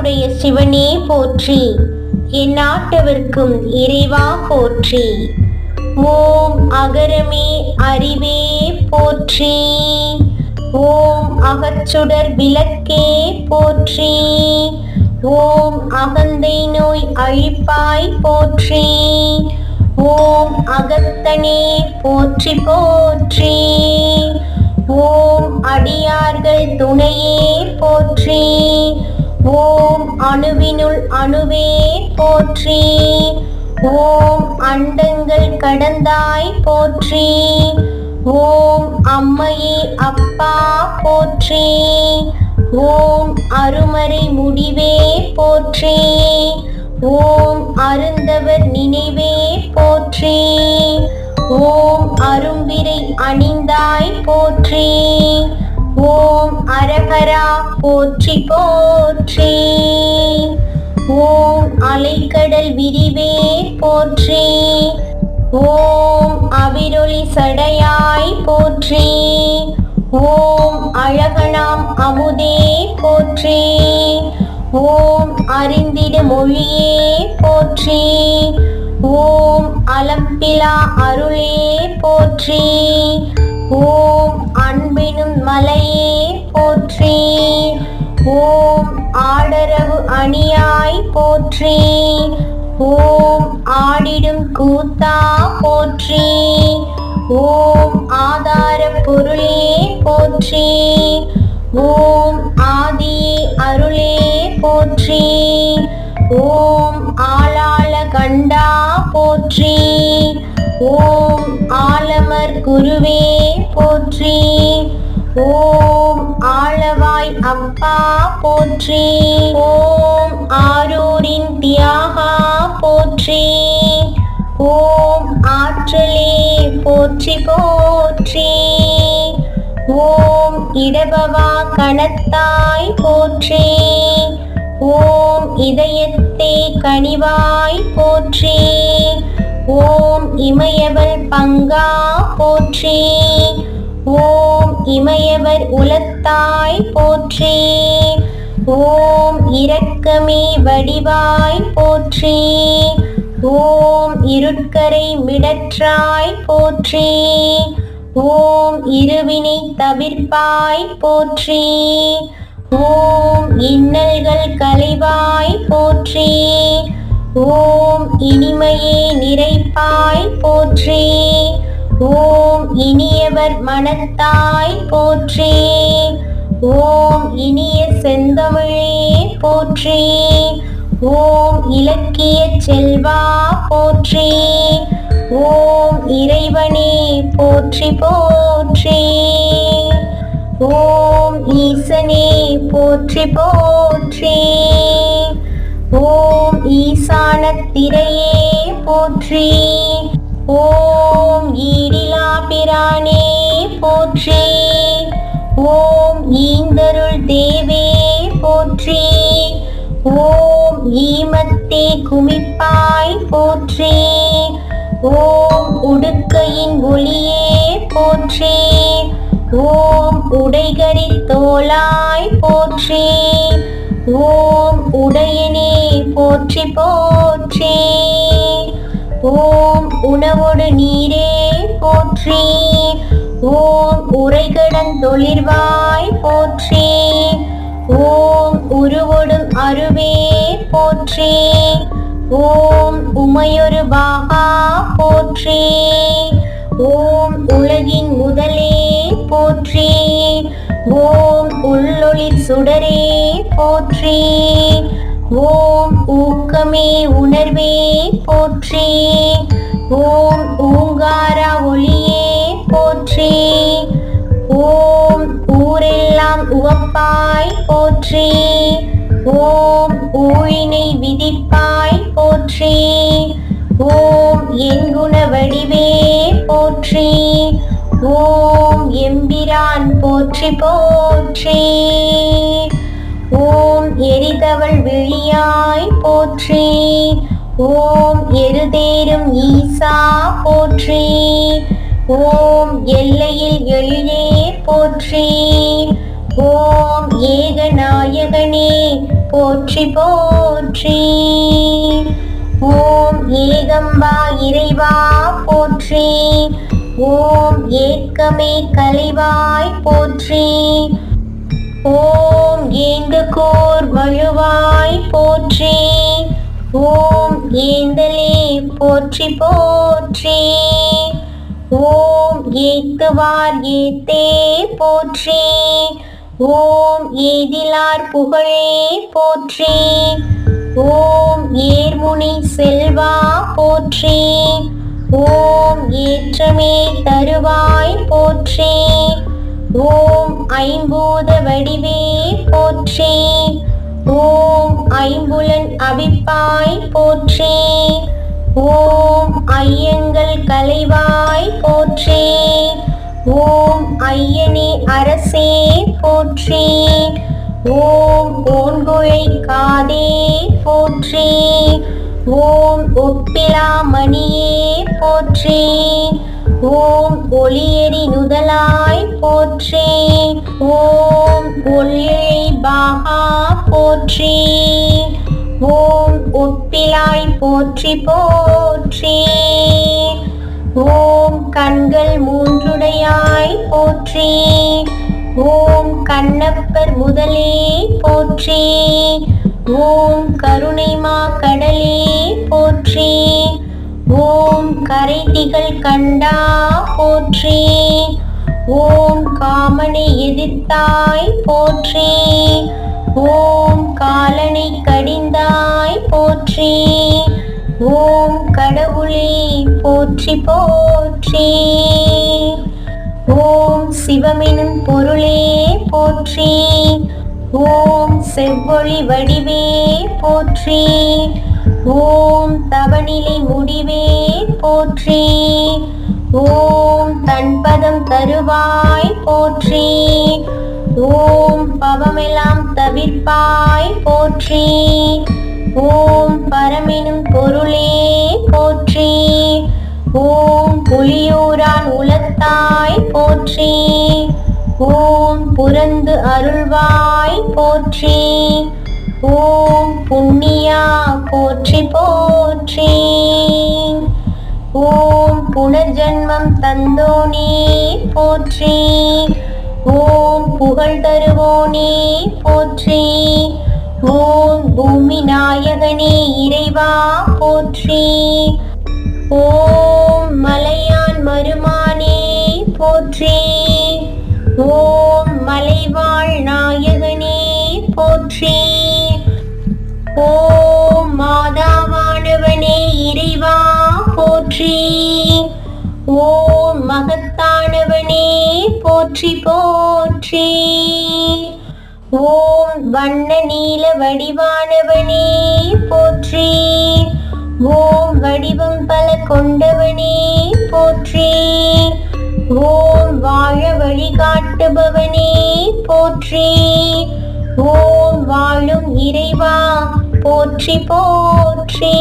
எந்நாடுடைய சிவனே போற்றி, எந்நாட்டவர்க்கும் இறைவா போற்றி. ஓம் அகரமே அறிவே போற்றி. ஓம் அகச்சுடர் விளக்கே போற்றி. ஓம் அகந்தை நோய் அழிப்பாய் போற்றி. ஓம் அகத்தனே போற்றி போற்றி. ஓம் அடியார்கள் துணையே போற்றி. ஓம் அணுவினுள் அணுவே போற்றி. ஓம் அண்டங்கள் கடந்தாய் போற்றி. ஓம் அம்மையே அப்பா போற்றி. ஓம் அருமறை முடிவே போற்றி. ஓம் அருந்தவர் நினைவே போற்றி. ஓம் அரும்பிரை அணிந்தாய் போற்றி. ஓம் அரகரா போற்றி போற்றி. ஓம் அலைக்கடல் விரிவே போற்றி. ஓம் அவிரொளி சடையாய் போற்றி. ஓம் அழகனாம் அமுதே போற்றி. ஓம் அறிந்திட மொழியே போற்றி. ஓம் அலப்பிலா அருளே போற்றி. ஓம் அன்பினும் மலையே போற்றி. ஓம் ஆடரவு அணியாய் போற்றி. ஓம் ஆடிடும் கூத்தா போற்றி. ஓம் ஆதார பொருளே போற்றி. ஓம் ஆதியே அருளே போற்றி. ஓம் ஆளாள கண்டா போற்றி. ஓம் ஆலமர் குருவே போற்றி. ஓம் ஆளவாய் அப்பா போற்றி. ஓம் ஆரூரின் தியாகா போற்றி. ஓம் ஆற்றலே போற்றி போற்றி. ஓம் இடபவா கணத்தாய் போற்றி. ஓம் இதயத்தே கனிவாய் போற்றி. ஓம் இமயவர் பங்கா போற்றி. ஓம் இமயவர் உலத்தாய் போற்றி. ஓம் இரக்கமே வடிவாய் போற்றி. ஓம் இருட்கரை மிடற்றாய் போற்றி. ஓம் இருவினை தவிர்ப்பாய் போற்றி. ஓம் இன்னல்கள் களைவாய் போற்றி. ஓம் இனிமையே நிறைப்பாய் போற்றி. ஓம் இனியவர் மனத்தாய் போற்றி. ஓம் இனிய செந்தமிழே போற்றி. ஓம் இலக்கிய செல்வா போற்றி. ஓம் இறைவனே போற்றி போற்றி. ஓம் ஈசனே போற்றி போற்றி. ஓம் ஈசானத்திரையே போற்றி. ஓம் ஈடிலா பிரானே போற்றி. ஓம் ஈந்தருள் தேவே போற்றி. ஓம் ஈமத்தே குமிப்பாய் போற்றி. ஓம் உடுக்கையின் ஒளியே போற்றி. ஓம் உடைகரி தோளாய் போற்றி. ஓம் உடையனே போற்றி போற்றி. ஓம் உணவோடு நீரே போற்றி. ஓம் உரைகடன் தொழிற்வாய் போற்றி. ஓம் உருவொடும் அருவே போற்றி. ஓம் உமையொரு பாகா போற்றி. ஓம் உலகின் முதலே போற்றி. ஓம் உள்ளொளி சுடரே போற்றி. ஓம் ஊக்கமே உணர்வே போற்றி. ஓம் ஊங்காரா ஒளியே போற்றி. ஓம் ஊரெல்லாம் உவப்பாய் போற்றி. ஓம் ஊழினை விதிப்பாய் போற்றி. ஓம் எண்குண வடிவே போற்றி. ஓம் எம்பிரான் போற்றி போற்றி. ஓம் எரிதவள் விழியாய் போற்றி. ஓம் எருதேரும் ஈசா போற்றி. ஓம் எல்லையில் எழிலே போற்றி. ஓம் ஏகநாயகனே போற்றி போற்றி. ஓம் ஏகம்பா இறைவா போற்றி. ஓம் ஏக்கமே கலைவாய் போற்றி. ஓம் ஏந்துகோர் வழுவாய் போற்றி. ஓம் ஏந்தலே போற்றி போற்றி. ஓம் ஏத்துவார் ஏத்தே போற்றி. ஓம் ஏதிலார் புகழே போற்றி. ஓம் ஏர்முனி செல்வா போற்றி. ஓம் ஏற்றமே தருவாய் போற்றி. ஓம் ஐம்பூத வடிவே போற்றி. ஓம் ஐம்புலன் அவிப்பாய் போற்றி. ஓம் ஐயங்கள் கலைவாய் போற்றி. ஓம் ஐயனே அரசே போற்றி. ஓம் ஓன்குழை காதே போற்றி. ஓம் ஒப்பிலா மணியே போற்றி. ஓம் ஒளியெறி நுதலாய் போற்றி. ஓம் ஒளியை பாகா போற்றி. ஓம் ஒப்பிலாய் போற்றி போற்றி. ஓம் கண்கள் மூன்றுடையாய் போற்றி. ஓம் கண்ணப்பர் முதலே போற்றி. ஓம் கருணைமா கடலே போற்றி. ஓம் கரைதிகள் கண்டா போற்றி. ஓம் காமனை எதிர்த்தாய் போற்றி. ஓம் காலனை கடிந்தாய் போற்றி. ஓம் கடவுளே போற்றி போற்றி. ஓம் சிவமெனும் பொருளே போற்றி. ஓம் செவ்வொளி வடிவே போற்றி. ஓம் தவநிலை முடிவே போற்றி. ஓம் தன்பதம் தருவாய் போற்றி. ஓம் பவமெல்லாம் தவிர்ப்பாய் போற்றி. ஓம் பரமெனும் பொருளே போற்றி. ஓம் புலியூரான் உலத்தாய் போற்றி. ஓம் புரந்து அருள்வாய் போற்றி. ஓம் புண்ணியா போற்றி போற்றி. ஓம் புனர்ஜன்மம் தந்தோனே போற்றி. ஓம் புகழ் தருவோனே போற்றி. ஓம் பூமி நாயகனே இறைவா போற்றி. ஓம் மலையான் மருமானே போற்றி. ஓம் மலைவாழ் நாயகனே போற்றி. ஓம் மாதாவானவனே இறைவா போற்றி. ஓம் மகத்தானவனே போற்றி போற்றி. ஓம் வண்ண நீல வடிவானவனே போற்றி. ஓம் வடிவம் பல கொண்டவனே போற்றி. ஓம் வாழ வழிகாட்டுபவனே போற்றி. ஓம் வாழும் இறைவா போற்றி போற்றி.